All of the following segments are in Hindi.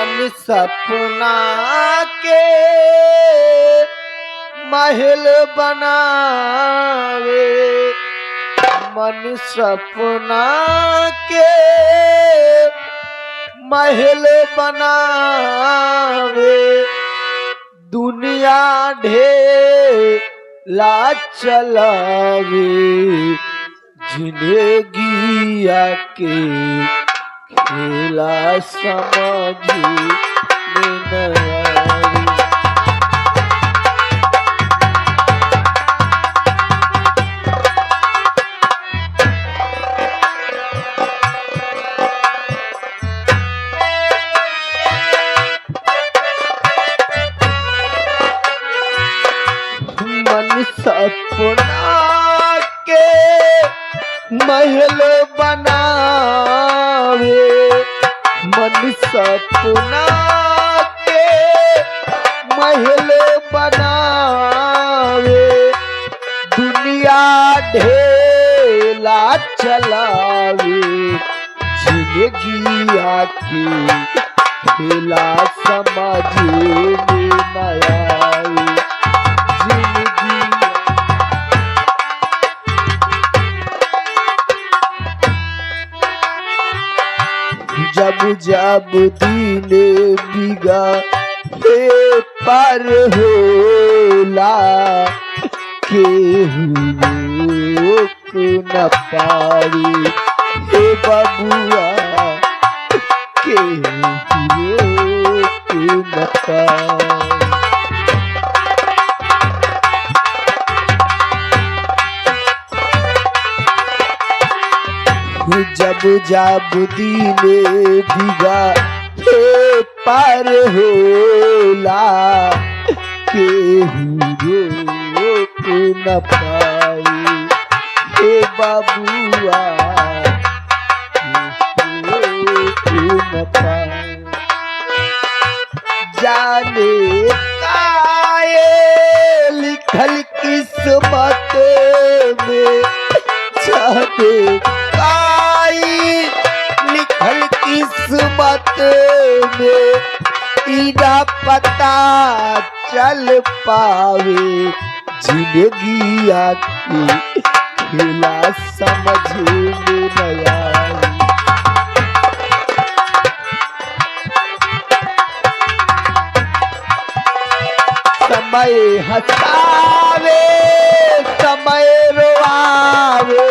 मन सपना के महल बनावे, मन सपना के महल बनावे, दुनिया ढेला चलावे, जिंदगी आके खेला समझ में न आवे। मन सपना के महल बनावे, मन सपना के महल बनावे, दुनिया ढेला चलावे, जिंदगी आके खेला समझ में न आवे। जब जब दिन बिगा हे पार होला, केहू रोक न पारी, हे बबुआ केहू रोक न पारी। जब जब दिन बिगा हे पार होला, केहू रोक न पाई, हे बाबुआ रोक न पाई। जाने काए लिखल किस्मत में, जाने लिखल किस्मत में इना पता चल पावे, जिंदगी आके खेला समझ में न आवे। समय हंसावे समय रोआवे,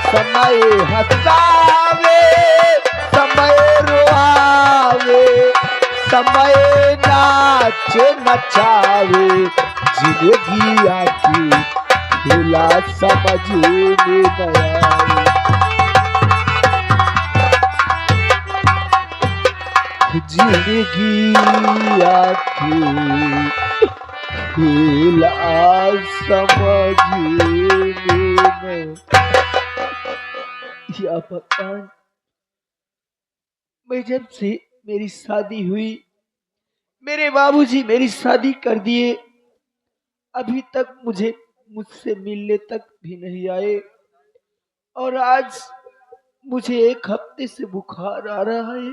समय हंसावे समय रोआवे, समय नाच नचावे, जिंदगी आके खेला समझ में न आवे। जिंदगी आके खेला समझ में न। या भगवान, मैं जब से मेरी शादी हुई, मेरे बाबूजी मेरी शादी कर दिए, अभी तक मुझसे मिलने तक भी नहीं आए, और आज मुझे एक हफ्ते से बुखार आ रहा है।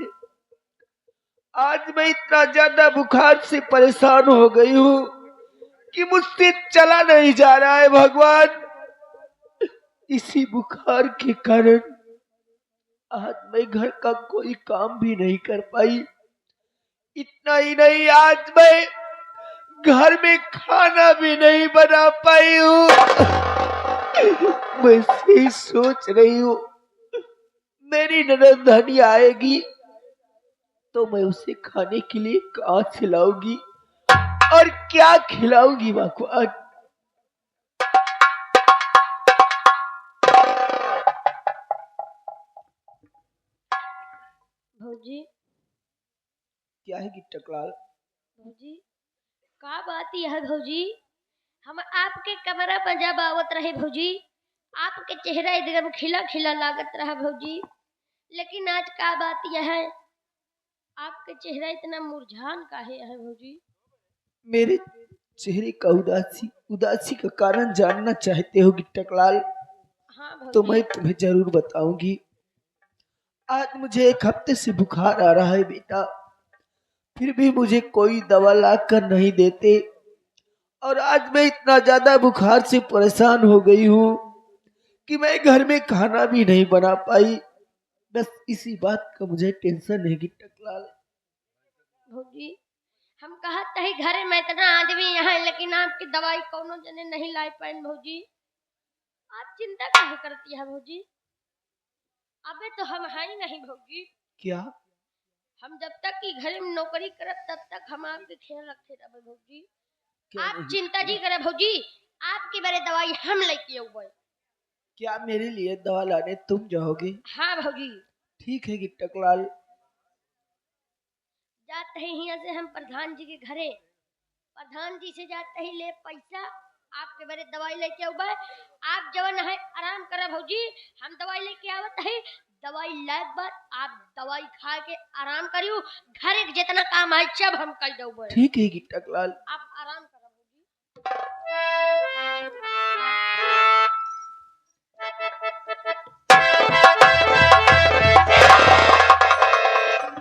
आज मैं इतना ज्यादा बुखार से परेशान हो गई हूँ कि मुझसे चला नहीं जा रहा है। भगवान, इसी बुखार के कारण आज मैं घर का कोई काम भी नहीं कर पाई। इतना ही नहीं, आज मैं घर में खाना भी नहीं बना पाई हूँ। मैं यही सोच रही हूँ, मेरी ननद धनी आएगी तो मैं उसे खाने के लिए कहाँ से लाऊंगी और क्या खिलाऊंगी। भगवान, भौजी क्या है गिट्टकलाल? भौजी का बात यह भौजी, हम आपके कमरा पर जब आवत रहे भौजी, आपके चेहरा एकदम खिला खिला लागत रहा भौजी, लेकिन आज का बात यह है, आपके चेहरा इतना मुरझान काहे है भौजी? मेरे चेहरे का उदासी का कारण जानना चाहते हो गिट्टकलाल? हाँ भौजी। तो मैं तुम्हें जरूर बताऊंगी। आज मुझे एक हफ्ते से बुखार आ रहा है बेटा, फिर भी मुझे कोई दवा ला कर नहीं देते। और आज मैं इतना ज्यादा बुखार से परेशान हो गई हूँ कि मैं घर में खाना भी नहीं बना पाई। बस इसी बात का मुझे टेंशन है कि टकलाल। भौजी हम कहत ही घरे में इतना आदमी यहाँ, लेकिन आपकी दवाई कोनो जने नहीं लाई पाए भौजी। आप चिंता काहे करती है भौजी? अबे तो हम है ही नहीं भौजी। क्या? हम जब तक की घर में नौकरी करब तब तक हम आपके ख्याल रखे रहे भौजी। क्या आप नहीं? चिंता जी करे भौजी, आपकी बारे दवाई हम लेके आऊंगे। क्या मेरे लिए दवा लाने तुम जाओगे? हाँ भौजी। ठीक है कि टकलाल। जाते हैं यहाँ से हम प्रधान जी के घरे, प्रधान जी से जाते ही ले पैसा, आपके बारे दवाई लेके आऊंगे। आप जवन है आराम करे भौजी, हम दवाई लेके आवत है। दवाई लाए के बाद आप दवाई खा के आराम करियो। घर एक जितना काम है सब हम कर देंगे। ठीक है कि टकलाल। आप आराम करो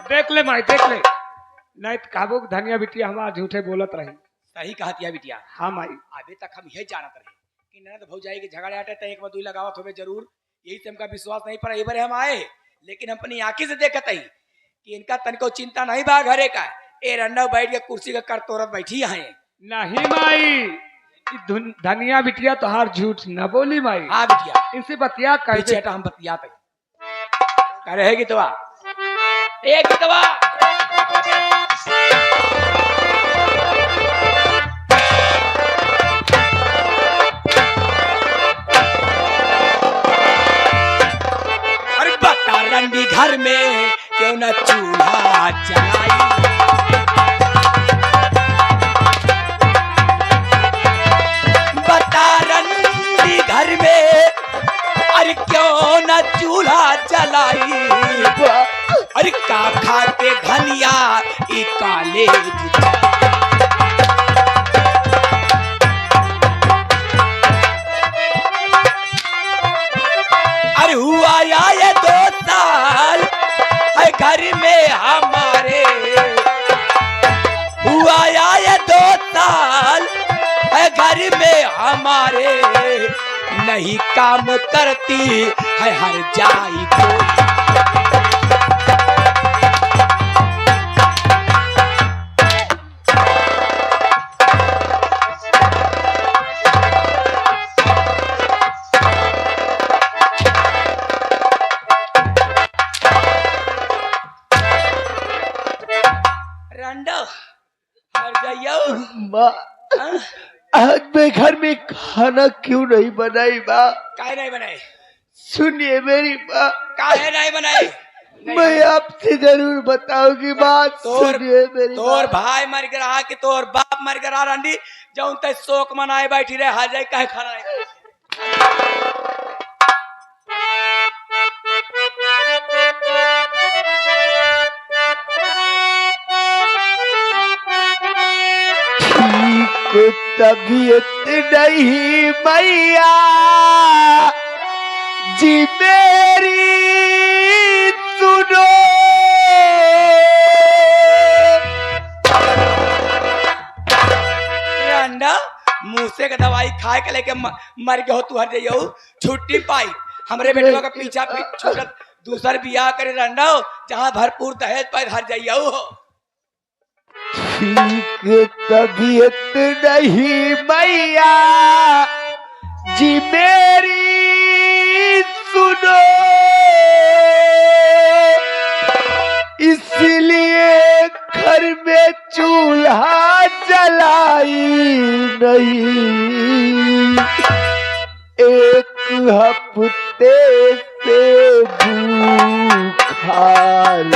देख ले माई, देख ले, नहीं तो कहबो कि धनिया बिटिया हमारा झूठे बोलत रही। सही कहतिया बिटिया। हाँ माई। अभी तक हम यही जानत रहे कि ननद भौजाई के झगड़े आटे तो एक बदुई लगावत होवे जरूर। यही से हमका विश्वास नहीं पड़ा। बारे हम आए, लेकिन अपनी आंखी से देखत ही कि इनका तनको चिंता नहीं बा घरे का। ए रंडा बैठ के कुर्सी का कर तोरत बैठी है। नहीं माई, धनिया बिटिया तो हार झूठ न बोली माई। हाँ बिटिया, इनसे बतिया पीछे कर हटा हम बतियाते कह रहे कि दवा एक दवा। अरे बता रंडी घर में क्यों न चूल्हा जलाई। बता रंडी घर में अरे क्यों न चूल्हा जलाई। अरे का खा के धनिया ई कॉलेज। अरे हुआ या ये 2 साल है घर में हमारे। हुआ या ये 2 साल है घर में हमारे। नहीं काम करती है हर जाई को। माँ, आज मैं घर में खाना क्यों नहीं बनाई माँ? काहे नहीं बनाए? सुनिए मेरी माँ, काहे नहीं बनाए? मैं आपसे जरूर बताऊंगी बात। सुनिए मेरी तोर भाई मर गया कि तोर बाप मर गया रंडी जौन ते शोक मनाए बैठी रहे। हाजे काहे खाना नहीं? ठीक तबीयत नहीं मैया जी मेरी सुनो। अंडा मुंह से का दवाई खाए के लेके मर गयो तू हर जाइयो। छुट्टी पाई हमरे बेटवा का पीछा छोड़त दूसर बियाह करे रंडा जहाँ भरपूर दहेज पर हर जाइयो। ठीक तबीयत नहीं मैया जी मेरी सुनो। इसलिए घर में चूल्हा जलाई नहीं। एक हफ्ते से बुखार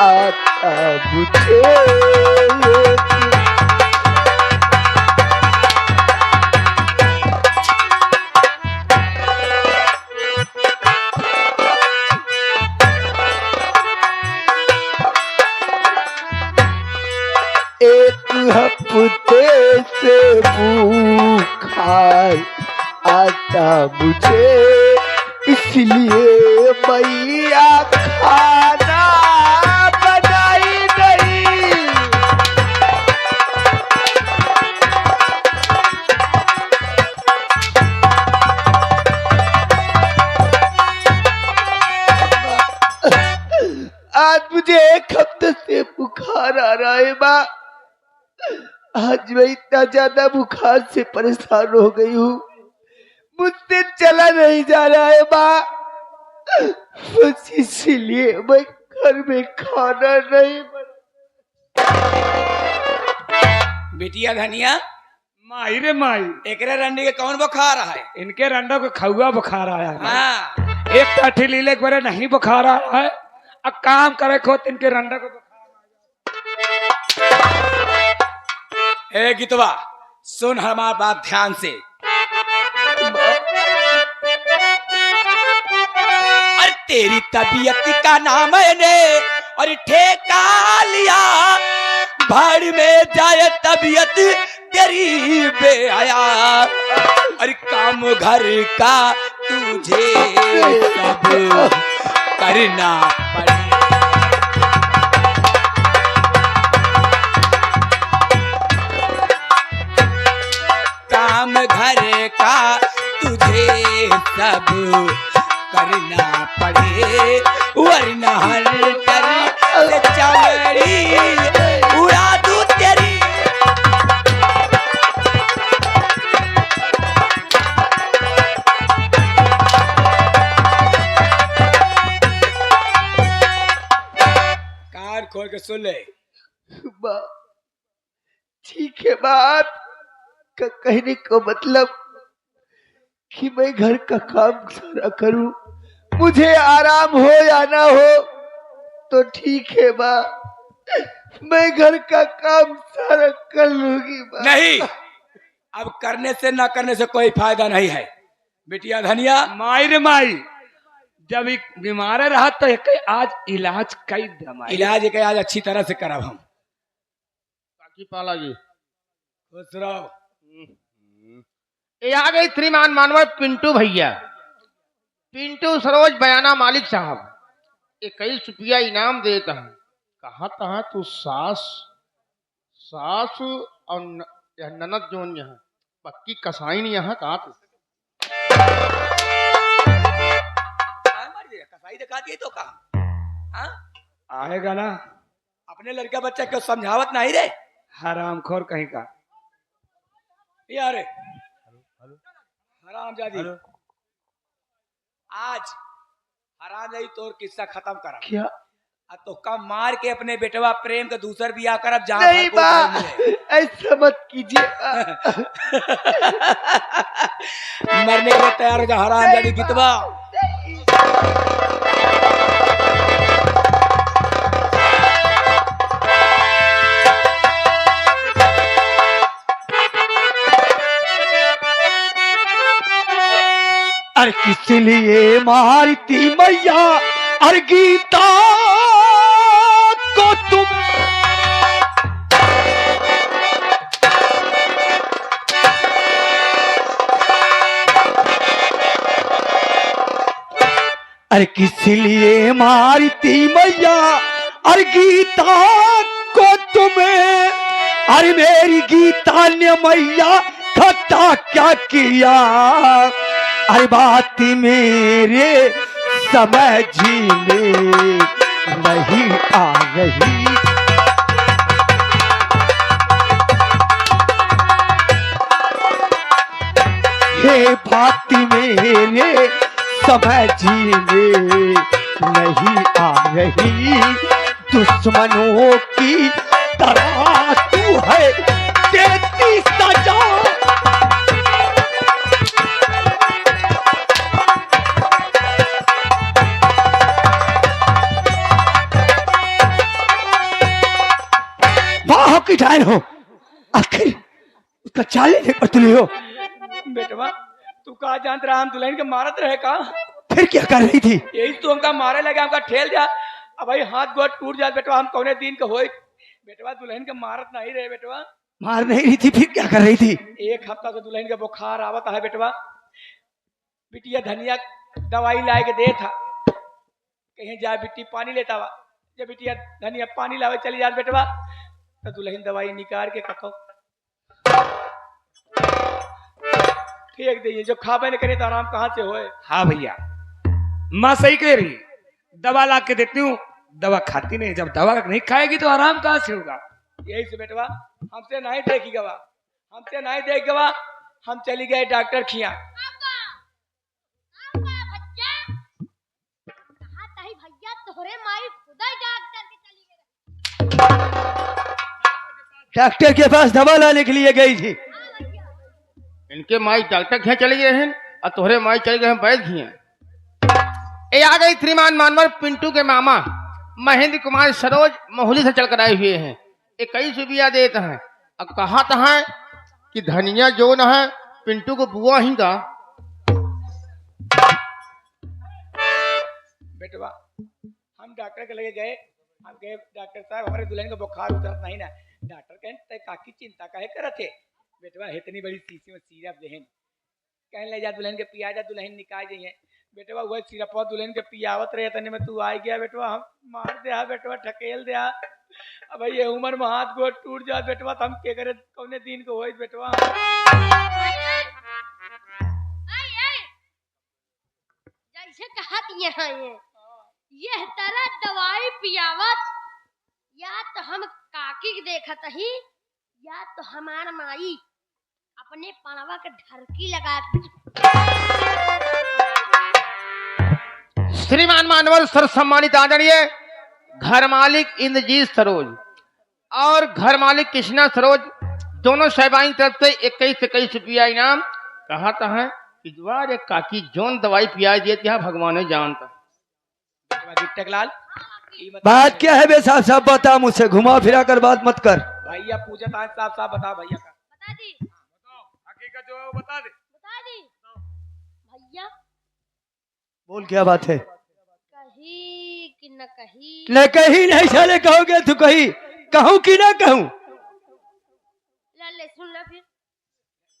आता मुझे। एक हफ्ते से बुखार आता मुझे। इसलिए मैया खाना बनाई नहीं। आज मुझे एक हफ्ते से बुखार आ रहा है माँ। आज मैं इतना ज्यादा बुखार से परेशान हो गई हूँ, मुझसे चला नहीं जा रहा है माँ। बस इसीलिए मैं घर में खाना नहीं बना। बिटिया धनिया, माई रे माई, एकरे रंडी के कौन बुखार है? इनके रंडों को खौआ बुखार आया है। हाँ, एक काठी लीले के बारे नहीं बुखार आया है, अब काम करे खो इनके रंडों को ए गीतवा सुन हमार बात ध्यान से। अरे तेरी तबीयत का नाम मैंने और ठेका लिया, भाड़ में जाए तबीयत तेरी बेहया। अरे काम घर का तुझे सब करना पड़े। काम घर का तुझे सब करना पड़े, वरना हर तरह चमड़ी उड़ा दूं तेरी। कान खोल के सुन ले। माँ ठीक है बात का कहने को मतलब कि मैं घर का काम सारा करूं, मुझे आराम हो या ना हो तो ठीक है माँ, मैं घर का काम सारा कर लूंगी माँ। नहीं, अब करने से ना करने से कोई फायदा नहीं है। बिटिया धनिया, माई रे माई, जब एक बीमार रहा तो एक आज इलाज कई दमाई। इलाज के आज अच्छी तरह से करब हम। काकी पाला जी, खुश रहो। ये आ गई श्रीमान मानवर पिंटू भैया, पिंटू सरोज बयाना मालिक साहब। 21 रुपया इनाम देता है। कहा था तू सास सास और यह ननद जोन यहाँ पक्की कसाई नहीं यहाँ कहा तू। कसाई दिखा दिए तो कहा हाँ? आएगा ना अपने लड़का बच्चा क्यों समझावत नहीं रे? हरामखोर कहीं का। यार हराम जादी, आज हराम जादी तोर किस्सा खत्म करा। क्या? तो कम मार के अपने बेटवा प्रेम का दूसर बियाह करब जा। नहीं माँ, ऐसा मत कीजिए। मरने के लिए तैयार हो जा हराम जादी गीतवा। अरे किस लिए मारती मैया अरे गीता को तुम, अरे किस लिए मारती मैया अरे गीता को तुम्हें, अरे मेरी गीता ने मैया खट्टा क्या किया, अरे बात मेरे समझने नहीं आ रही। ये बात मेरे समझने नहीं आ रही, दुश्मनों की तरह तू है देती सजा। की डायन हो, आखिर उसका चाल नहीं पतली हो। बेटवा तू कहा जानत रहा हम दुल्हन के मारत रहे का? फिर क्या कर रही थी? यही तो हमका मारे लगे, हमका ठेल जा। अब भाई हाथ गोड़ टूट जा बेटवा, हम कौने दिन के होई बेटवा दुल्हन के मारत नहीं रहे बेटवा। मार नहीं रही थी, फिर क्या कर रही थी? एक हफ्ता से दुल्हन का बुखार आवत है बेटवा। बिटिया धनिया दवाई लाए के दे था, कहीं जा बिट्टी पानी लेता हुआ, जब बिटिया धनिया पानी लावे चली जा बेटवा तो दुल्हन दवाई निकाल के कको फेंक दे। जो खाबे न करे तो आराम कहाँ से होए? हाँ भैया, माँ सही कह रही, दवा ला के देती हूँ, दवा खाती नहीं, जब दवा नहीं खाएगी तो आराम कहाँ से होगा। यही से बेटवा हमसे नहीं देखी गवा, हमसे नहीं देख गवा, हम चली गए डॉक्टर खिया। भैया तोहरे माई खुदा डॉक्टर के चली गई। डॉक्टर के पास दवा लाने के लिए गई थी। इनके माई डॉक्टर के चले गए हैं और तोहरे माई चले गए हैं बैद घिया। ये आ गई श्रीमान मानवर पिंटू के मामा महेंद्र कुमार सरोज मोहली से चलकर आए हुए हैं। ये कई सुबिया देते हैं। अब कहा तो है कि धनिया जो न है पिंटू को बुआ ही का। बेटवा हम डॉक्टर के लगे गए, हम गए डॉक्टर साहब हमारे दुल्हन का बुखार उतरत नहीं ना। डॉक्टर कहते काकी चिंता काहे करत है बेटवा, इतनी बड़ी शीशी में सिरप देहन, कहने ले जा दुल्हन के पिया जा, दुल्हन निकाल जाइए। बेटवा वह सिरप दुल्हन के पियावत रहे तने में तू आ गया बेटवा, हम मार दे बेटवा, ठकेल दे। अब ये उम्र में हाथ गोड़ टूट जा बेटवा, तो हम के करे कौने दिन को होई बेटवा। जैसे कहा यहाँ ये तरह दवाई पियावत, या तो हम काकी के देखत ही, या तो हमार माई अपने पड़वा के ढरकी लगा। श्रीमान मानवर सर सम्मानित आदरणीय घर मालिक इंद्रजीत सरोज और घर मालिक कृष्णा सरोज दोनों साहिबाई तरफ से 21 रुपया इनाम। कहा था है कि द्वार एक काकी जोन दवाई पिया दिए यहाँ भगवान जानता। गिट्टकलाल बात क्या है बे साहब, साहब बता, मुझसे घुमा फिरा कर बात मत कर। भैया पूछा था साहब, साहब बता भैया का। बता दी, हकीकत जो है वो बता दे। बता दी भैया। बोल क्या बात है। कही कि न कही, न कही नहीं साले, कहोगे तो कही, कहूँ कि ना कहूँ। ले सुन ले फिर,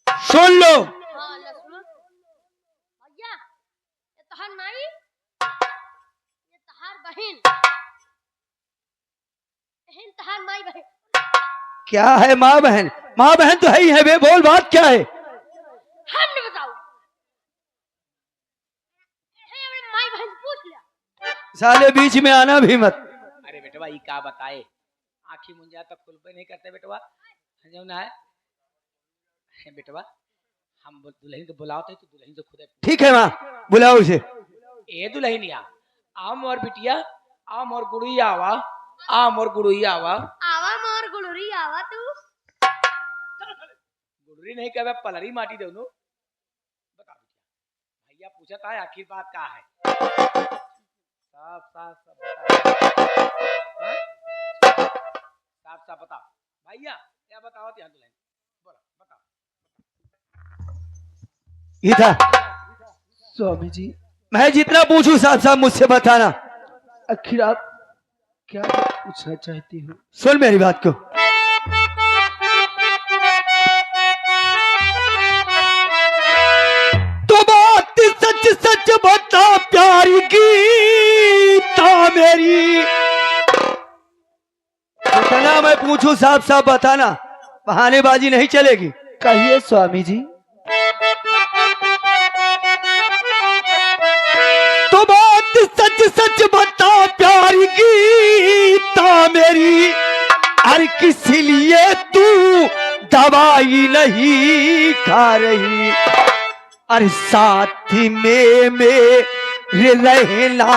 सुन लो। हाँ ले सुनो भैया, ये तोहर माई, ये तोहर बहन, बहन तोहर माई बहन। क्या है माँ बहन? माँ बहन तो है ही है बे, बोल बात क्या है। हम नहीं बताओ, माई बहन पूछ लिया। साले बीच में आना भी मत। अरे बेटवा ये क्या बताए, आँखी मुंजा तक खुल पे नहीं करते बेटवा, जो ना है बेटवा। हम दुल्हन को बुलाते तो दुल्हन से खुद। ठीक है माँ, बुलाओ उसे। ए दुल्हनिया आम और बिटिया, आम और गुड़िया आवा, आम और गुड़िया आवा। आवा मोर गुलरी आवा तू। गुड़री नहीं कहे पलरी माटी दोनों। बता भैया पूछा था आखिर बात क्या है। साफ साफ सब बता, साफ साफ बता भैया, क्या बताओ ध्यान दुल्हन, बोला बता। गीता, स्वामी जी मैं जितना पूछूं साहब साहब मुझसे बताना। आखिर आप क्या पूछना चाहती हो? सुन मेरी बात को। तो बात सच सच बता प्यारी गीता मेरी, जितना मैं पूछूं साहब साहब बताना, बहानेबाजी नहीं चलेगी। कहिए स्वामी जी। तो बात सच सच बता प्यारी गीता मेरी, हर किसी लिए तू दवाई नहीं खा रही, अरे साथ में मेरे रहना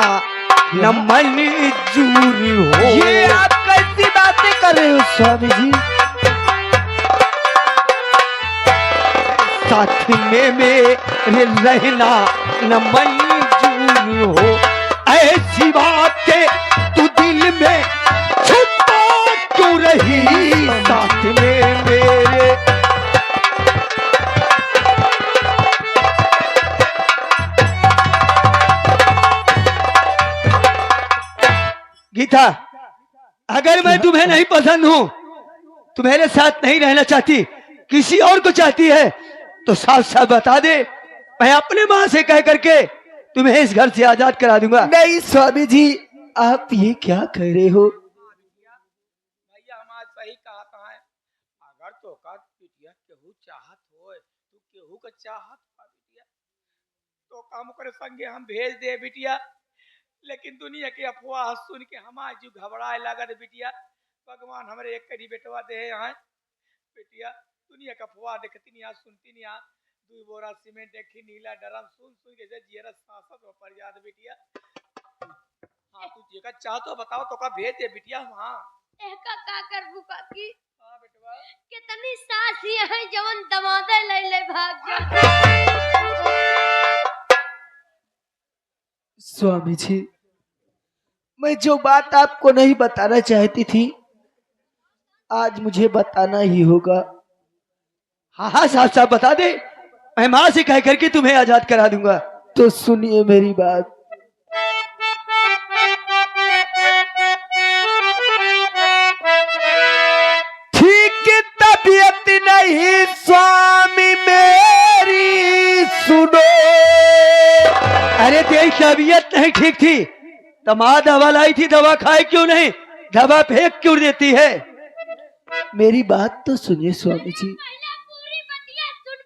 न मंजूर हो। ये आप कैसी बातें कर रहे हो स्वामी जी? साथ में मेरे रहना न मंजूर हो, ऐसी बातें तू दिल में छुपा क्यों रही? साथ में मेरे गीता, अगर मैं तुम्हें नहीं पसंद हूं, तुम्हारे साथ नहीं रहना चाहती, किसी और को चाहती है, तो साफ साफ बता दे, मैं अपने माँ से कह करके तुम्हें इस घर से आजाद करा दूंगा। नहीं स्वामी जी, आप ये क्या कह रहे हो? भैया हम आज सही कहा था है, अगर तो का बिटिया केहू चाहत होए, तू केहू का चाहत बा बिटिया, तो काम करे संगे हम भेज दे बिटिया। लेकिन दुनिया के अफवाह सुन के हमार जो घबराए लागत बिटिया। भगवान हमरे एक कड़ी बेटवा दे यहाँ बिटिया। दुनिया का अफवाह देखती नहीं सुनती नहीं। दू बोरा सीमेंट देखी नीला ड्रम सुन सुन के जियरा सांसत हो पड़ जात बिटिया। हाँ तू जेका चाह तो बताओ तो का भेज दे बिटिया। हाँ एका का करबू काकी? हाँ बेटवा कितनी सासी है जवन दमादे ले ले भाग जा। स्वामी जी, मैं जो बात आपको नहीं बताना चाहती थी आज मुझे बताना ही होगा। हाँ हाँ साफ साफ बता दे, मैं माँ से कह करके तुम्हें आजाद करा दूंगा। तो सुनिए मेरी बात। ठीक तबीयत नहीं स्वामी मेरी सुनो। अरे तेरी तबीयत नहीं ठीक थी तो माँ दवा लाई थी, दवा खाए क्यों नहीं? दवा फेंक क्यों देती है? मेरी बात तो सुनिए स्वामी जी। पहले पूरी बतिया सुन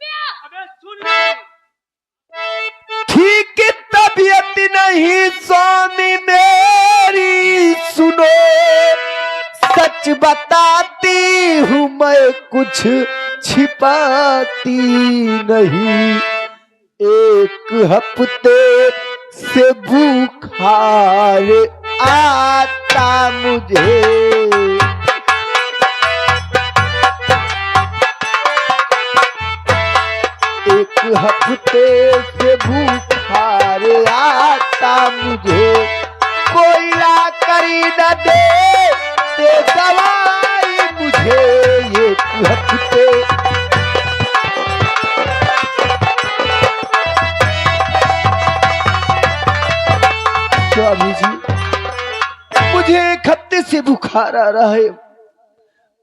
बे। ठीक तबीयत नहीं स्वामी मेरी सुनो। सच बताती हूँ मैं कुछ छिपाती नहीं। एक हफ्ते से बुखार आता मुझे। एक हफ्ते से बुखार आता मुझे। कोई ला करी न दे दवाई मुझे। एक हफ्ते स्वामी जी, मुझे एक हफ्ते से बुखार आ रहा है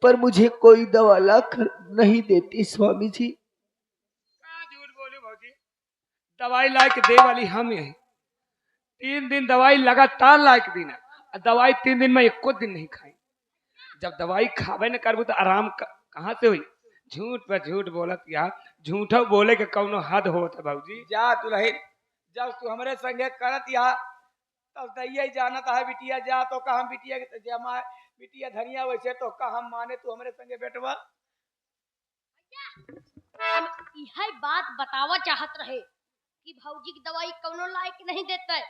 पर मुझे कोई दवा ला कर नहीं देती स्वामी जी। झूठ बोले भौजी, दवाई ला के दे वाली हम यही। 3 दिन दवाई लगातार ला के देना, दवाई 3 दिन में एको दिन नहीं खाई। जब दवाई खावे न करबू तो आराम कहाँ से हुई? झूठ पर झूठ बोलत यार, झूठो बोले के कौनो हद होत है भौजी। जा तू रही। जब तू हमरे संगे करत या तब दैया जानत है बिटिया। जा तो का हम बिटिया के जमा बिटिया धनिया वैसे तो का हम माने तू हमरे संगे बेटवा। हम यही बात बतावा चाहत रहे कि भौजी की दवाई कौनो लायक नहीं देता है,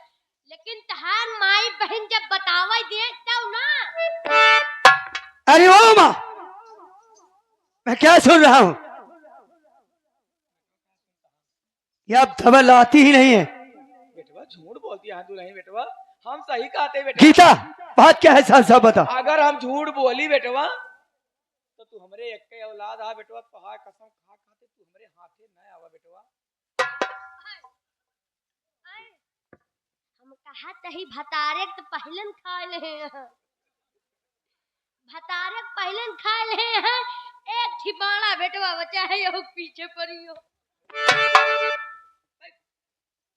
लेकिन तहार माई बहन जब बतावा दे तब ना। अरे ओ माँ, मैं क्या सुन रहा हूँ? ये अब दवा लाती ही नहीं है। बेटवा झूठ बोलती है तू नहीं बेटवा। हम सही कहते बेटवा। गीता बात क्या है साफ साफ बता। अगर हम झूठ बोली बेटवा तो तू हमरे एक के औलाद आ बेटवा। तोहार कसम खा खाते तू हमरे हाथे न आवा बेटवा। हम कहा तही भतारे तो पहलन खा ले हैं। भतारे पहलन खा ले हैं। एक ठिबाड़ा बेटवा बचा है यो पीछे पड़ियो।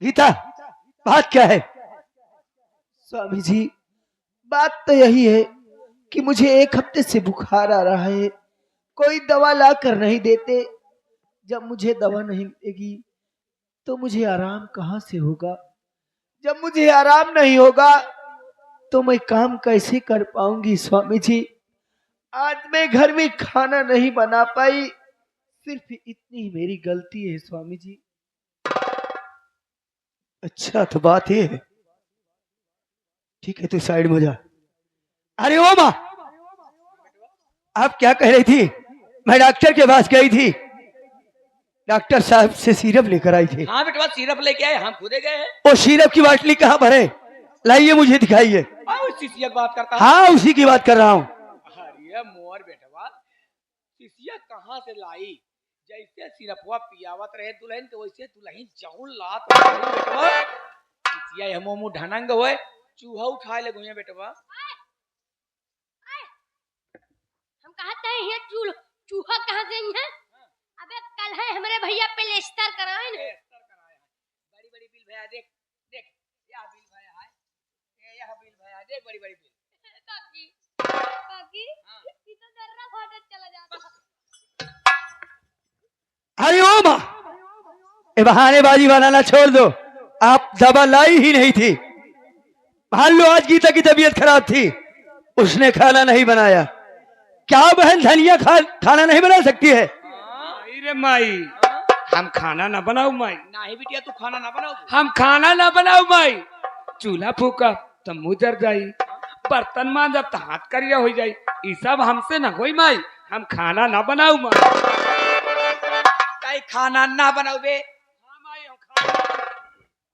गीता बात क्या है? स्वामी जी, बात तो यही है कि मुझे एक हफ्ते से बुखार आ रहा है। कोई दवा ला कर नहीं देते। जब मुझे दवा नहीं मिलेगी तो मुझे आराम कहाँ से होगा? जब मुझे आराम नहीं होगा तो मैं काम कैसे कर पाऊंगी स्वामी जी? आज मैं घर में खाना नहीं बना पाई, सिर्फ इतनी मेरी गलती है स्वामी जी। अच्छा तो बात ये है, ठीक है तू साइड में जा। अरे ओ माँ, आप क्या कह रही थी? मैं डॉक्टर के पास गई थी, डॉक्टर साहब से सिरप लेकर आई थी। हाँ बेटवा सिरप लेके आए, हम खुदे गए हैं। वो सिरप की बाटली कहाँ पर है? लाइए मुझे दिखाइए। शिशिया की बात करता। हाँ उसी की बात कर रहा हूँ। अरे मोर बेटवा, शिशिया कहाँ से लाई? जैसे सिरपवा पियावत रहे दुल्हन के वैसे दुल्हन जाऊन लात बेटवा। शिशिया हमो मुंह ढनंग होए, चूहा उठा ले गुइया बेटवा। हम कहते हैं ये चूहा कहाँ से है? अबे कल है हमारे भैया प्लेस्टर कराए ना। बड़ी बड़ी बिल भैया देख देख, यह बिल भैया है, यह बिल भैया देख, बड़ी बड़ी बिल। काकी काकी ये तो दर्रा फाटक चला जाता। अरे ओ माँ, ये बहानेबाजी बनाना छोड़ दो। आप दवा लाई ही नहीं थी, मान लो आज गीता की तबीयत खराब थी, उसने खाना नहीं बनाया, क्या बहन धनिया खाना नहीं बना सकती है? माई रे माई, हम खाना ना बनाऊ माई, नहीं बिटिया तू खाना ना बनाओ। हम खाना ना बनाऊ माई। चूल्हा फूका तो मुंह जर जाई, बर्तन मांजब तो हाथ करिया हो जाई, ये सब हमसे ना होई माई। हम खाना ना बनाऊ माई। कई खाना ना बनाओ बे।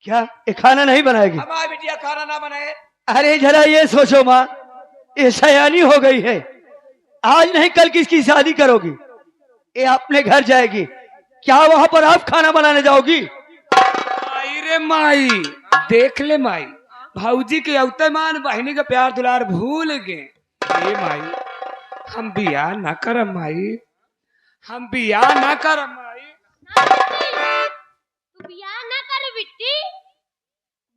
क्या ये खाना नहीं बनाएगी? हमारी बिटिया खाना ना बनाए। अरे जरा ये सोचो माँ, ये सयानी हो गई है, आज नहीं कल किसकी शादी करोगी, ये अपने घर जाएगी, क्या वहां पर आप खाना बनाने जाओगी? माई रे माई, देख ले माई, भाऊजी के अवतमान बहनी का प्यार दुलार भूल गए। ए माई, हम बियाह ना करम माई, हम बियाह ना करम माई। तू बियाह ना कर बिट्टी,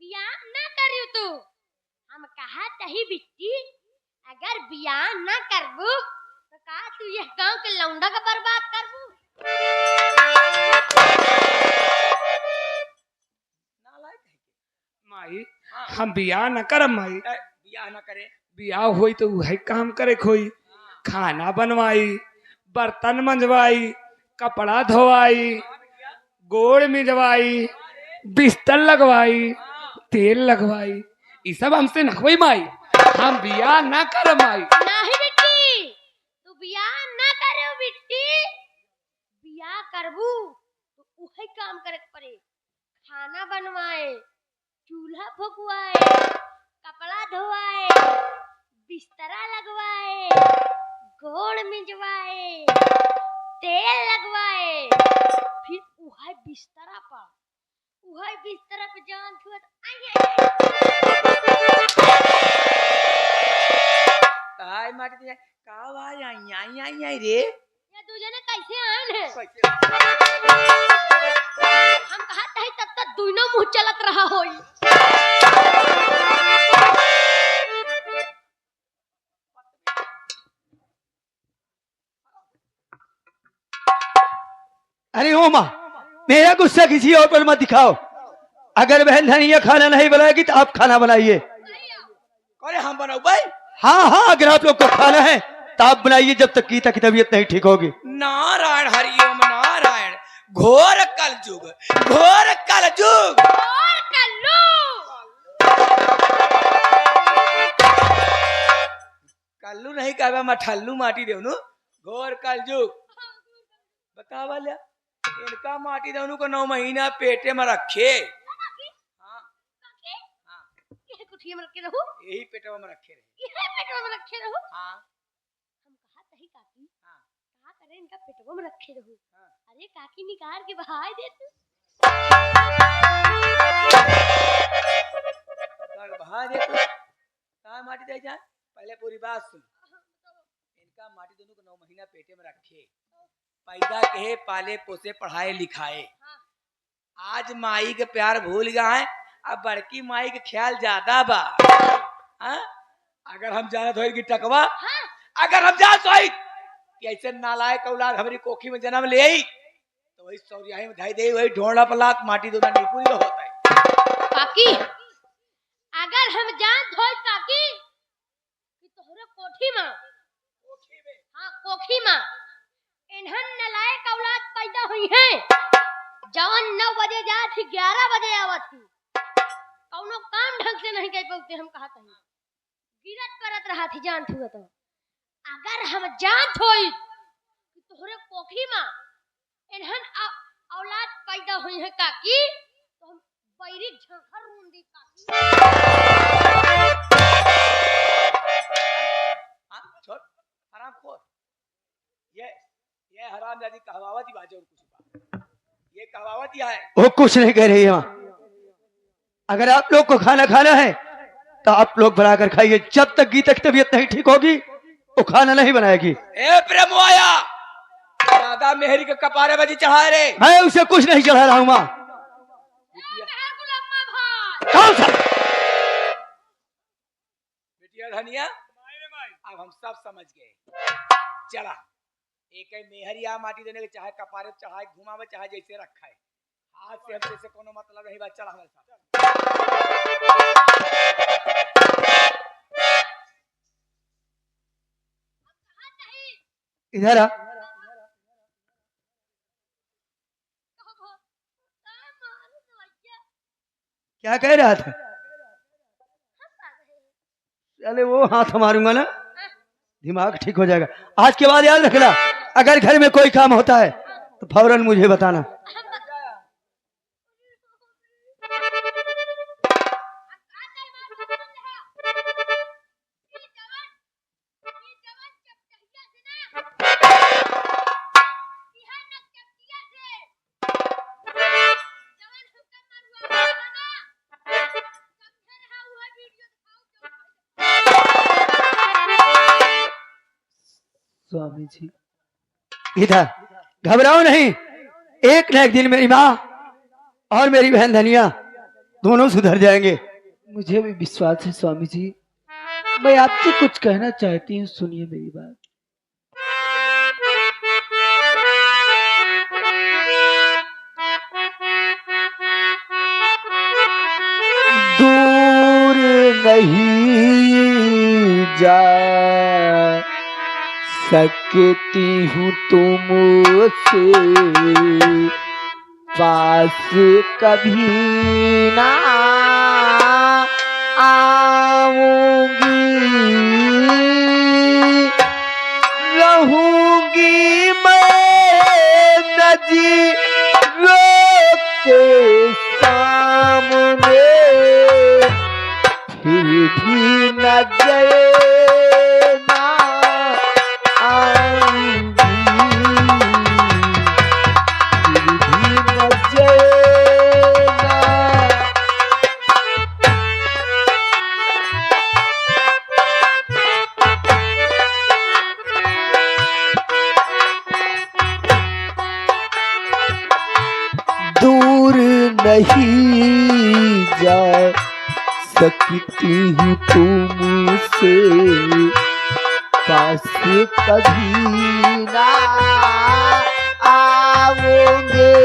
बियाह ना करियो तू। हम कहा तही बिट्टी, अगर बियाह ना करबू तो का तू यह गांव के लौंडा का बर्बाद करबू? माई, हम बियाह ना करम माई। बियाह ना करे। बियाह होई तो वही काम करे खोई, खाना बनवाई, बर्तन मंजवाई, कपड़ा धोवाई, गोड़ मिजवाई, बिस्तर लगवाई, तेल लगवाई, ये सब हमसे न होई माई। हम बियाह ना करम माई। नहीं बिट्टी, तू बियाह ना करो बिट्टी, बियाह करबू तो वही काम करे के पड़े, खाना बनवाए, चूल्हा फुकवाए, कपड़ा धोवाए, बिस्तरा लगवाए, गोड़ मिजवाए, तेल लगवाए, फिर वही बिस्तरा पे जान छुआ काय माटी दिया का आवाज आई रे। ये दूजे ने कैसे आन है? हम कहत है तब तक दोनों मुंह चलत रहा होई। अरे ओ माँ, मेरा गुस्सा किसी और पर मत दिखाओ, अगर बहन धनिया खाना नहीं बनाएगी तो आप खाना बनाइए। अरे हम बनाओ भाई। हाँ हाँ, अगर आप लोग को खाना है तो आप बनाइए, जब तक गीता की तबीयत नहीं ठीक होगी। नारायण हरिओम नारायण। घोर कलयुग, घोर कलयुग। और कल्लू कल्लू नहीं कहबा मठल्लू माटी देवनु। घोर कलयुग बतावा लिया। इनका माटी देवनु को 9 महीना पेटे में रखे। हाँ ये कुठिया में रखे रहो, यही पेटे में रखे रहे। ये पेटवा में रखे रहो। हाँ हम कहा तही काकी, हाँ। कहा करे इनका पेटवा में रखे रहो। अरे काकी निकाल के बहाय दे तू। बहा दे तू। कहाँ माटी दे जा। पहले पूरी बात सुन। इनका माटी दोनों को 9 महीना पेटे में रखे, पैदा कहे, पाले पोसे, पढ़ाए लिखाए। आज माई के प्यार भूल गए हैं, अब बड़की माई के ख्याल ज्यादा बा। हाँ? अगर हम जानत होई कि टकवा, अगर हम जानत होई कि ऐसे नालायक औलाद हमारी कोखी में जन्म ले आई, तो वही सौरियाही में धाई दे, वही ढोंडा पलात माटी दोना नहीं पूरी होता है। काकी, अगर हम जान होई काकी कि तोहरे कोठी में, हाँ कोठी में इन्हन नलायक औलाद पैदा हुई है, जवन 9 बजे जात थी 11 बजे आवत थी, कौनो काम ढंग से नहीं कर पाते। हम कहा कहीं गिरत परत रहा थी जान थी तो। अगर हम जान होई कि तोहरे कोठी में इन्हन औलाद पैदा हुई है काकी, तो हम बैरी झंखर रूंदी काकी। हाँ, छोड़ आराम खोर। ये हरामजादी कहवावत ही बाजे और कुछ बात। ये कहवावत ही है। वो कुछ नहीं कह रही है माँ, अगर आप लोग को खाना खाना है तो आप लोग बनाकर खाइए, जब तक गीता की तबीयत नहीं ठीक होगी वो खाना नहीं बनाएगी। ए प्रेम आया, दादा मेहरी के कपारे बजी चढ़ा रे। मैं उसे कुछ नहीं चढ़ा रहा हूँ माँ। कौन सा? बिटिया धनिया, अब हम सब समझ गए। चला एक मेहरिया माटी देने के, चाहे कपारे चढ़ाए, घुमावे, चाहे जैसे रखा है, आज से हमसे से कोनो मतलब नहीं। बात चला हमारे साथ। इधर आ। क्या कह रहा था? चले वो हाथ मारूंगा ना, दिमाग ठीक हो जाएगा। आज के बाद याद रखना, अगर घर में कोई काम होता है तो फौरन मुझे बताना। स्वामी जी इधर, घबराओ नहीं, एक न एक दिन मेरी माँ और मेरी बहन धनिया दोनों सुधर जाएंगे। मुझे भी विश्वास है स्वामी जी। मैं आपसे कुछ कहना चाहती हूँ, सुनिए मेरी बात। दूर नहीं जा सकती हूँ तुमसे, पास कभी ना आऊंगी, रहूंगी मैं नज़रों के सामने, फिर भी नजर ना आऊंगी, फिर भी नजर ना। दूर नहीं जा सकती हूँ तुमसे, पास कभी ना आओगे,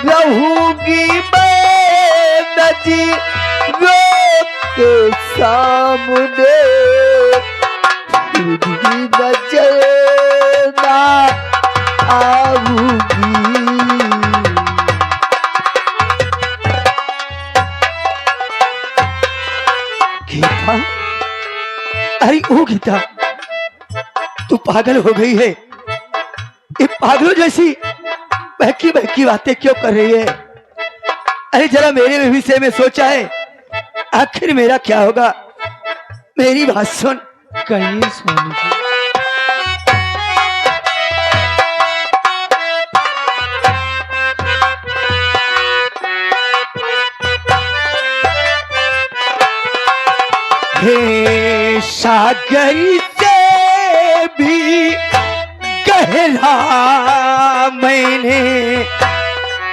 रहूंगी मैं नज़रों के सामने, फिर भी नजर ना आऊंगी। गीता, अरे ओ गीता, तू पागल हो गई है? ये पागलों जैसी बहकी बहकी बातें क्यों कर रही है? अरे जरा मेरे विषय में सोचा है, आखिर मेरा क्या होगा? मेरी बात सुन। कहिए स्वामी जी। हे सागर से भी गहरा मैंने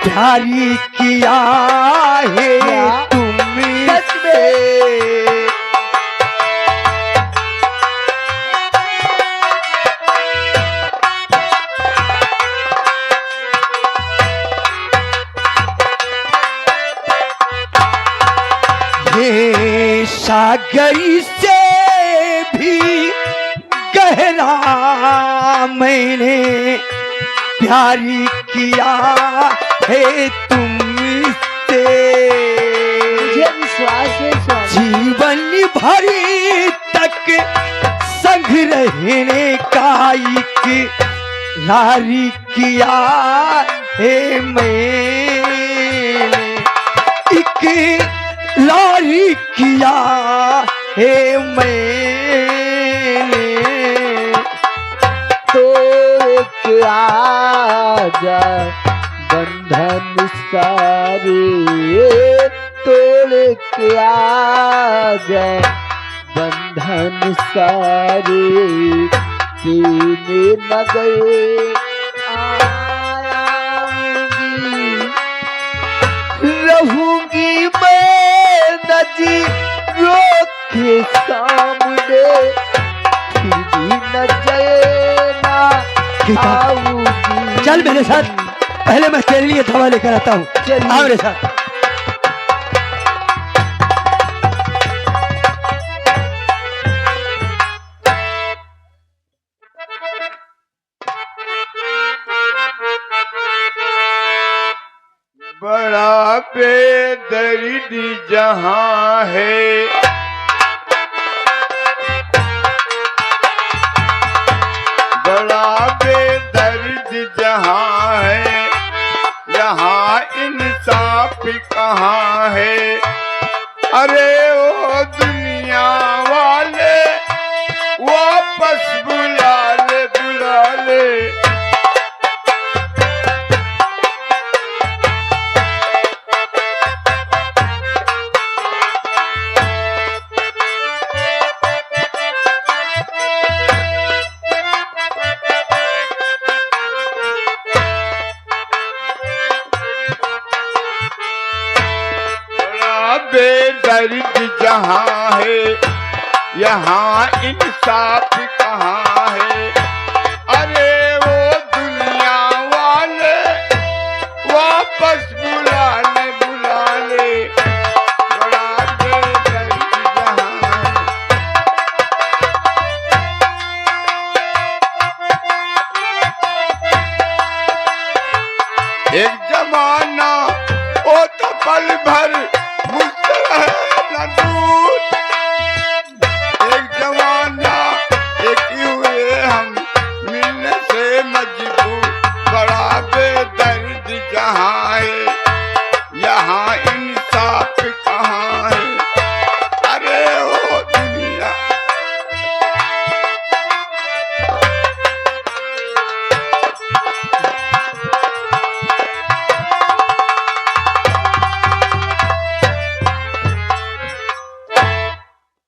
प्यारी किया है तुमसे, हे सागर से भी गहरा मैंने प्यारी किया है तुमसे, मुझे विश्वास है जीवन भर तक संग रहने का इकरार किया है मैंने, इकरार किया है मैंने, तोड़ के आजा बंधन सारे, तोड़ के आजा बंधन सारे, तेरे नगर आऊंगी, रहूंगी मैं नज़रों के सामने, फिर भी नजर ना आऊंगी। चल मेरे साथ, पहले मैं तेरे लिए दवा लेकर आता हूँ। आ मेरे साथ। बेदर्द जहां है, बड़ा बेदर्द जहां है, यहाँ इंसाफ कहाँ है। अरे ओ दुनिया वाले वापस बुला ले, बुला ले। बेदर्द जहां है, यहाँ इंसाफ कहाँ है। अरे वो दुनिया वाले वापस बुला ले, बुला ले। बड़ा बेदर्द जहां है। एक जमाना ओ तो पल भर एक जमाना एक ही हुए हम मिलने से मजबूर। बड़ा बेदर्द जहां है, यहाँ इंसाफ कहाँ है। अरे ओ दुनिया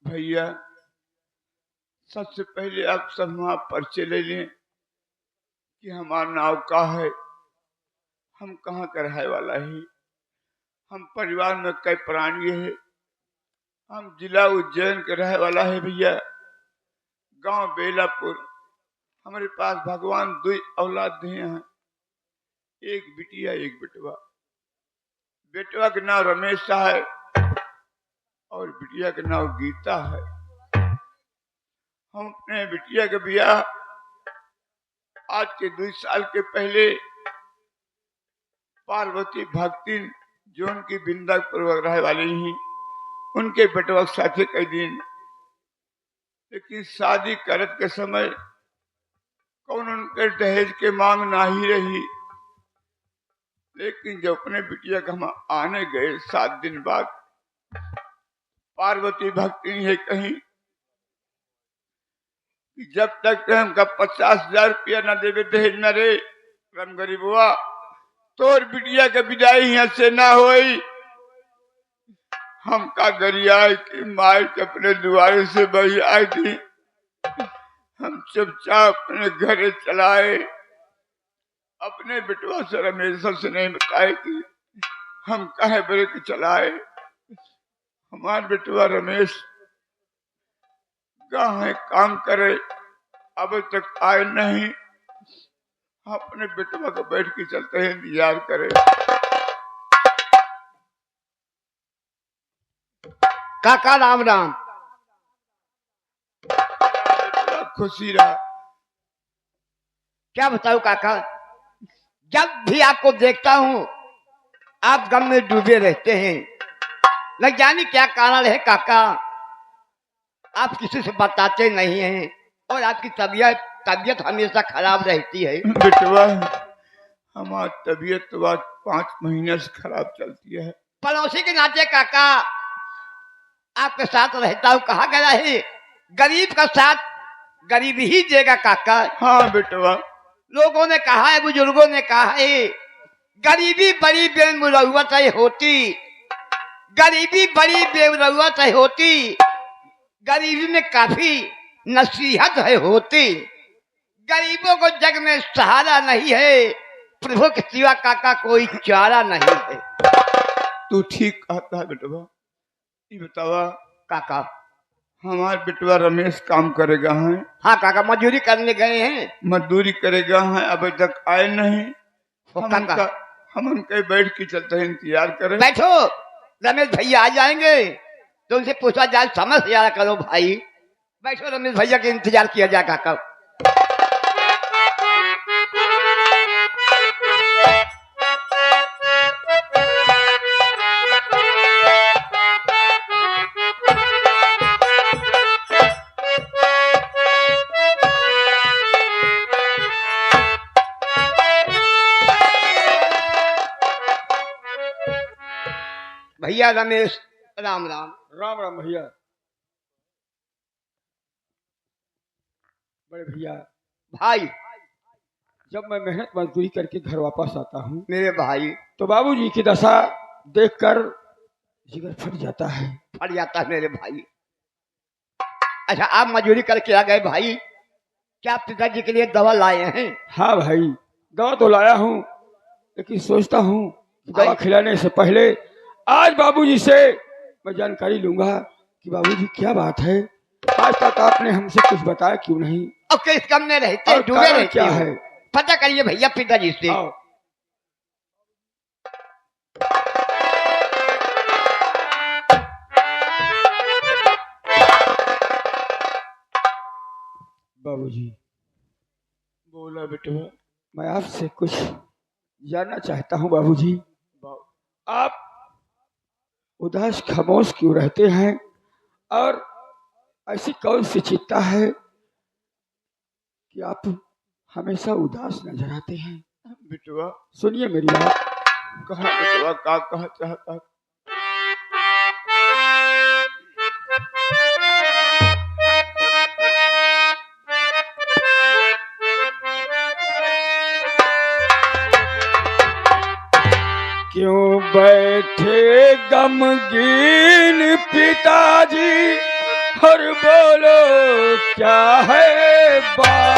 भैया, सबसे पहले आप सब वहां परिचय ले लें कि हमारा नाव का है, हम कहाँ का रहने वाला है, हम परिवार में कई प्राणी है। हम जिला उज्जैन के रहने वाला है भैया, गांव बेलापुर। हमारे पास भगवान 2 औलाद दिए हैं, एक बिटिया एक बेटवा। बेटवा का नाम रमेश है और बिटिया का नाम गीता है। हम अपने बिटिया का ब्याह आज के 2 साल के पहले पार्वती भक्ति जो उनकी बिंदापुर रहे वाली ही उनके बेटवा के साथ कई दिन, लेकिन शादी करत के समय कौन उनके दहेज के मांग ना ही रही। लेकिन जब अपने बिटिया का हम आने गए 7 दिन बाद, पार्वती भक्ति है कहीं कि जब तक हमका 50,000 रुपया न देवे दहेज न रे रम गरीबुआ, तोर बिटिया के विदाई यहाँ से ना होई। हमका गरिया की माई के अपने द्वारे से बही आई थी। हम चुपचाप अपने घर चलाए, अपने बिटवा से रमेश से नहीं बताए कि हम कहे बड़े के चलाए। हमारे बेटवा रमेश कहाँ काम करे, अब तक आए नहीं। अपने बेटवा को बैठ के चलते हैं, इंतजार करे। काका राम राम। खुशी रहा। क्या बताऊं काका, जब भी आपको देखता हूँ आप गम में डूबे रहते हैं। न जाने क्या कारण है काका, आप किसी से बताते नहीं हैं और आपकी तबीयत हमेशा खराब रहती है। बेटवा हमारी तबीयत तो आज 5 महीने से खराब चलती है। पड़ोसी के नाते काका आपके साथ रहता हूँ, कहा गया है गरीब का साथ गरीब ही देगा काका। हाँ बेटवा, लोगों ने कहा है, बुजुर्गों ने कहा है, गरीबी बड़ी बेमुरौवत है होती, गरीबी बड़ी बेमुरौवत है होती, गरीबी में काफी नसीहत है होती, गरीबों को जग में सहारा नहीं है, प्रभु के सिवा काका कोई चारा नहीं है। तू ठीक कहता है बेटवा। ये बतावा काका, हमारे बेटवा रमेश काम करेगा है? हाँ काका, मजदूरी करने गए हैं। मजदूरी करेगा है, अभी तक आए नहीं। काका हम उनके बैठ के चलते हैं, इंतजार करें। बैठो, रमेश भैया आ जाएंगे तो उनसे पूछा जाए, समझ से यार करो भाई। बैठो, रमेश भैया के इंतजार किया जाए काका। भैया रमेश, राम राम। राम राम भैया। बड़े भैया, भाई, जब मैं मेहनत मजदूरी करके घर वापस आता हूँ मेरे भाई, तो बाबूजी की दशा देखकर जिगर फट जाता है। फट जाता है मेरे भाई। अच्छा, आप मजदूरी करके आ गए भाई, क्या पिताजी के लिए दवा लाए हैं? हाँ भाई, दवा तो लाया हूँ, लेकिन सोचता हूँ कि दवा खिलाने से पहले आज बाबूजी से मैं जानकारी लूंगा कि बाबूजी क्या बात है, आज तक आपने हमसे कुछ बताया क्यों नहीं, अब किस कम में रहते और डूबे कारण रहते क्या हो? है। पता करिए भैया पिताजी से। आओ। बाबूजी, बोला बेटा। मैं आपसे कुछ जानना चाहता हूँ बाबूजी। आप उदास खामोश क्यों रहते हैं, और ऐसी कौन सी चिंता है कि आप हमेशा उदास नजर आते हैं? बेटवा, सुनिए मेरी बात। कहा बेटवा, का कहा चाहता? क्यों बैठे गमगीन पिताजी, और बोलो क्या है बात।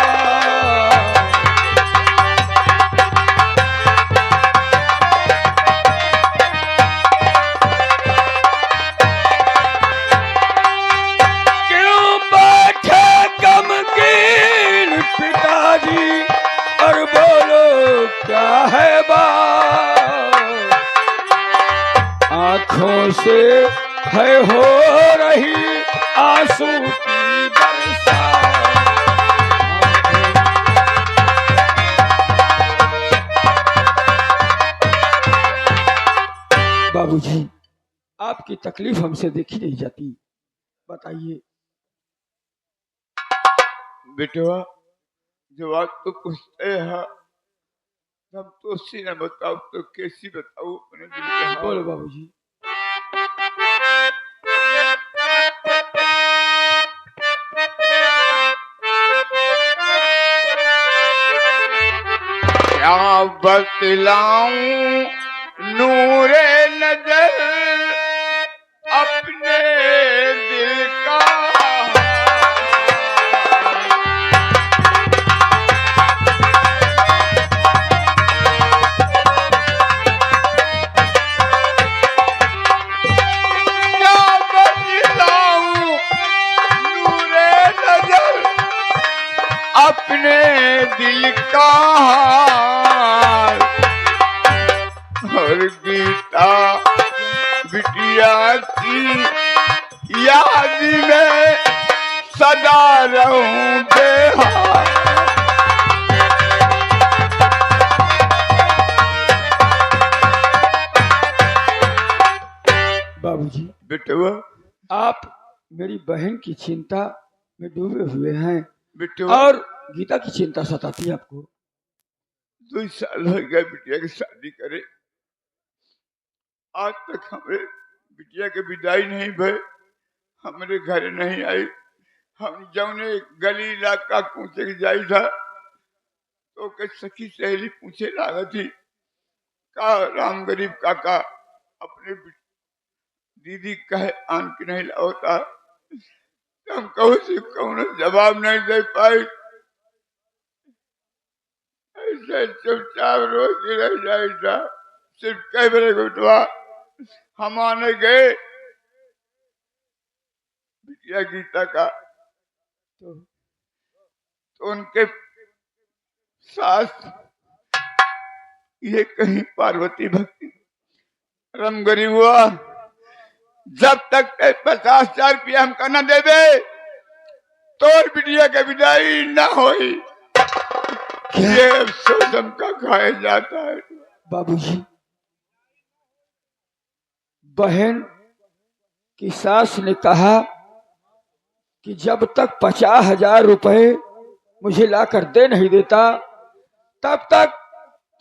क्यों बैठे गमगीन पिताजी, और बोलो क्या है बात। आंखों से है हो रही आंसू की बरसात। बाबूजी, आपकी तकलीफ हमसे देखी नहीं जाती, बताइए। बेटवा, जवाब तो पूछते हैं, हम तो सी न बताओ तो कैसी बताओ अपने दिल के हाल। बोलो बाबूजी। क्या बतलाऊं नूरे नजर अपने दिल का। क्या बतलाऊं नूरे नजर अपने दिल का हाल। और गीता बिटिया की याद में सदा रहूं बेहाल। बाबूजी, बेटवा, आप मेरी बहन की चिंता में डूबे हुए हैं, बेटवा, और गीता की चिंता सताती है आपको। 2 साल हो गए बिटिया की शादी करे, आज तक हमारे बिटिया के विदाई नहीं भय, हमारे घर नहीं आई। हम जौने गली इलाका पूछे के जाई था तो के सखी सहेली पूछे लागा थी, का राम गरीब काका अपने दीदी कहे आन के नहीं लाता। हम कहू से कौन जवाब नहीं दे पाई, ऐसे चुपचाप रोज के रह जाए था। सिर्फ कई बड़े बेटवा हम आने गए बिटिया गीता का, तो उनके सास ये कहीं पार्वती भक्ति रम गरीब हुआ, जब तक 50,000 रुपया हम न देवे तो बिटिया के विदाई न होई। ये अफसोस हमका खाया जाता है। बाबूजी, बहन की सास ने कहा कि जब तक 50,000 रुपए मुझे लाकर दे नहीं देता तब तक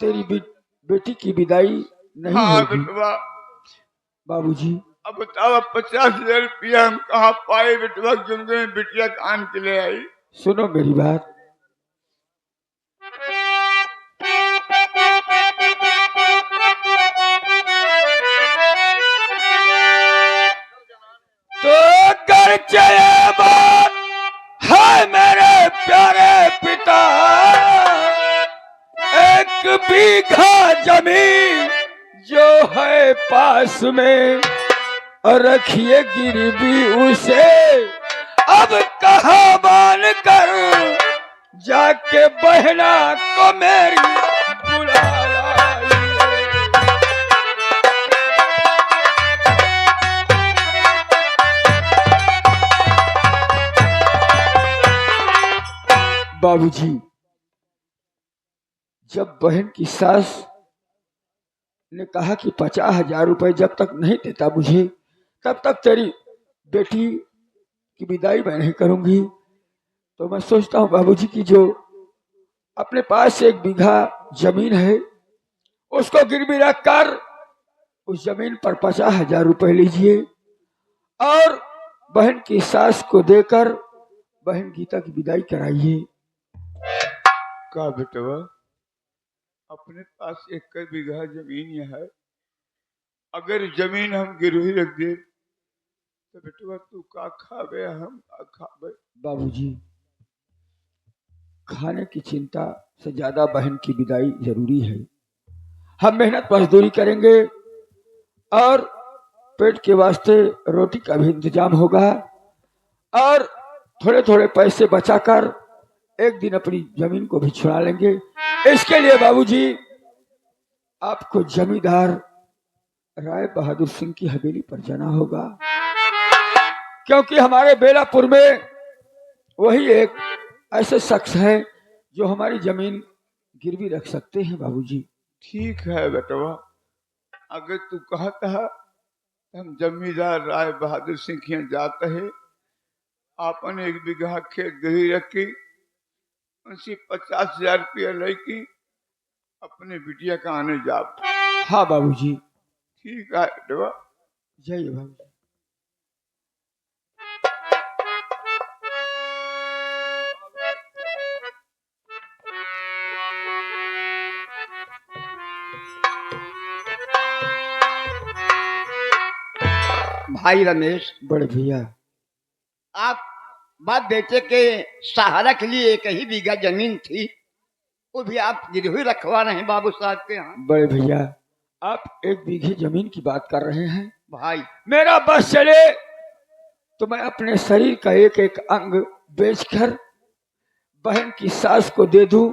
तेरी बेटी की विदाई नहीं हाँ होगी। बेटवा, बाबूजी, अब बताओ, अब 50,000 रुपया हम कहाँ पाए बेटवा, क्योंकि बिटिया कान के ले आई। सुनो मेरी बात। तो कर चले बात है मेरे प्यारे पिता, एक बीघा जमीन जो है पास में, और रखिए गिरवी उसे, अब कहाँ मान कर जाके बहना को मेरी बुला लाइए। बाबूजी, जब बहन की सास ने कहा कि 50,000 रुपए जब तक नहीं देता मुझे, तब तक तेरी बेटी की विदाई मैं नहीं करूंगी, तो मैं सोचता हूँ बाबूजी की जो अपने पास 1 बीघा जमीन है उसको गिरवी रखकर उस जमीन पर 50,000 रुपए लीजिए और बहन की सास को देकर बहन गीता की विदाई कराइए। का बेटवा, अपने पास 1 बीघा जमीन है, अगर जमीन हम गिरवी रख दे तो बेटवा तू का खावे, हम का खावे। बाबूजी, खाने की चिंता से ज्यादा बहन की विदाई जरूरी है। हम मेहनत मजदूरी करेंगे और पेट के वास्ते रोटी का भी इंतजाम होगा और थोड़े थोड़े पैसे बचाकर एक दिन अपनी जमीन को भी छुड़ा लेंगे। इसके लिए बाबूजी आपको जमींदार राय बहादुर सिंह की हवेली पर जाना होगा, क्योंकि हमारे बेलापुर में वही एक ऐसे शख्स है जो हमारी जमीन गिरवी रख सकते हैं। बाबूजी, ठीक है बेटवा, अगर तू कहता है हम जमींदार राय बहादुर सिंह के यहाँ जाते हैं, आपन 1 बीघा खेत गिरवी रखी, उनसे 50,000 रुपया लेके अपने बिटिया का आने जाओ। हाँ बाबूजी। ठीक है बेटवा, जय बाबूजी। भाई रमेश, बड़े भैया, आप बाप बेटे के सहारा के लिए 1 ही बीघा जमीन थी, वो भी आप गिरवी रखवा रहे हैं बाबू साहब के यहाँ। बड़े भैया, आप 1 बीघे जमीन की बात कर रहे हैं। भाई मेरा बस चले तो मैं अपने शरीर का एक एक अंग बेचकर बहन की सास को दे दूं,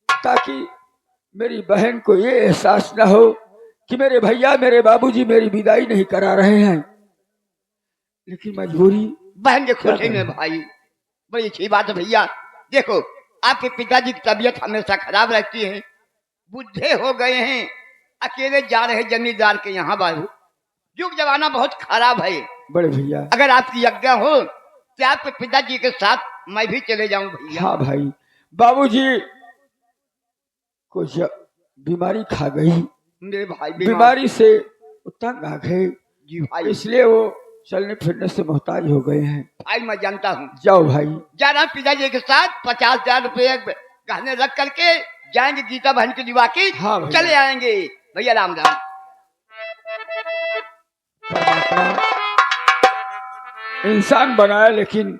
ताकि मेरी बहन को ये एहसास न हो कि मेरे भैया मेरे बाबूजी मेरी विदाई नहीं करा रहे हैं। लेकिन मजबूरी बहन के खुशी में भाई, बड़ी अच्छी बात है भैया। देखो आपके पिताजी की तबीयत हमेशा खराब रहती है, बुढ़े हो गए हैं, अकेले जा रहे जमींदार के यहाँ बाबू। युग जमाना बहुत खराब है। बड़े भैया, अगर आपकी आज्ञा हो तो आपके पिताजी के साथ मैं भी चले जाऊं भैया। हाँ भाई, बाबूजी को बीमारी खा गई, मेरे भाई बीमारी से तंग आ गए, जी भाई। इसलिए वो चलने फिरने से मोहताज हो गए हैं। भाई मैं जानता हूँ, जाओ भाई। जा रहा पिताजी के साथ 50,000 रुपये गहने रख करके जाएंगे गीता बहन की दिवा की। हाँ भैया। चले आएंगे भैया। राम राम। परमात्मा इंसान बनाया, लेकिन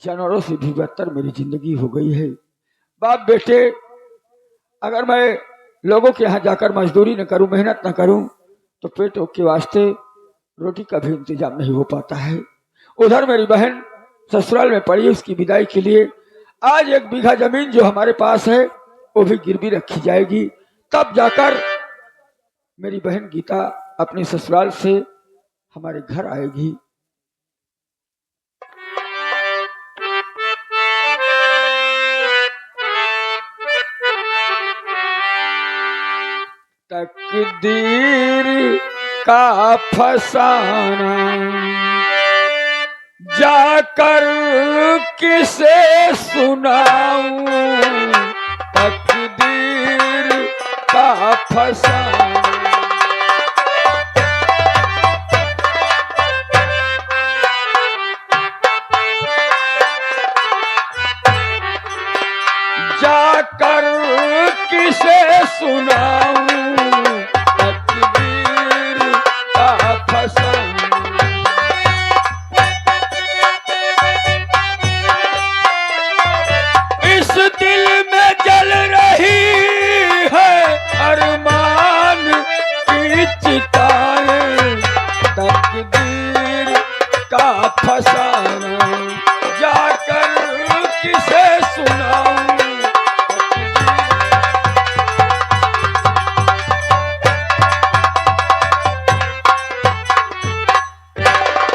जानवरों से भी बदतर मेरी जिंदगी हो गई है। बाप बेटे, अगर मैं लोगों के यहाँ जाकर मजदूरी न करूं, मेहनत न करूं, तो पेट के वास्ते रोटी का भी इंतजाम नहीं हो पाता है। उधर मेरी बहन ससुराल में पड़ी, उसकी विदाई के लिए आज 1 बीघा जमीन जो हमारे पास है वो भी गिरवी रखी जाएगी, तब जाकर मेरी बहन गीता अपने ससुराल से हमारे घर आएगी। तकदीर का फसाना जाकर किसे सुनाऊं, तकदीर का फसाना किसे सुनाऊं तकदीर का फसाऊं। इस दिल में जल रही है अरमान की चिताएं, तकदीर का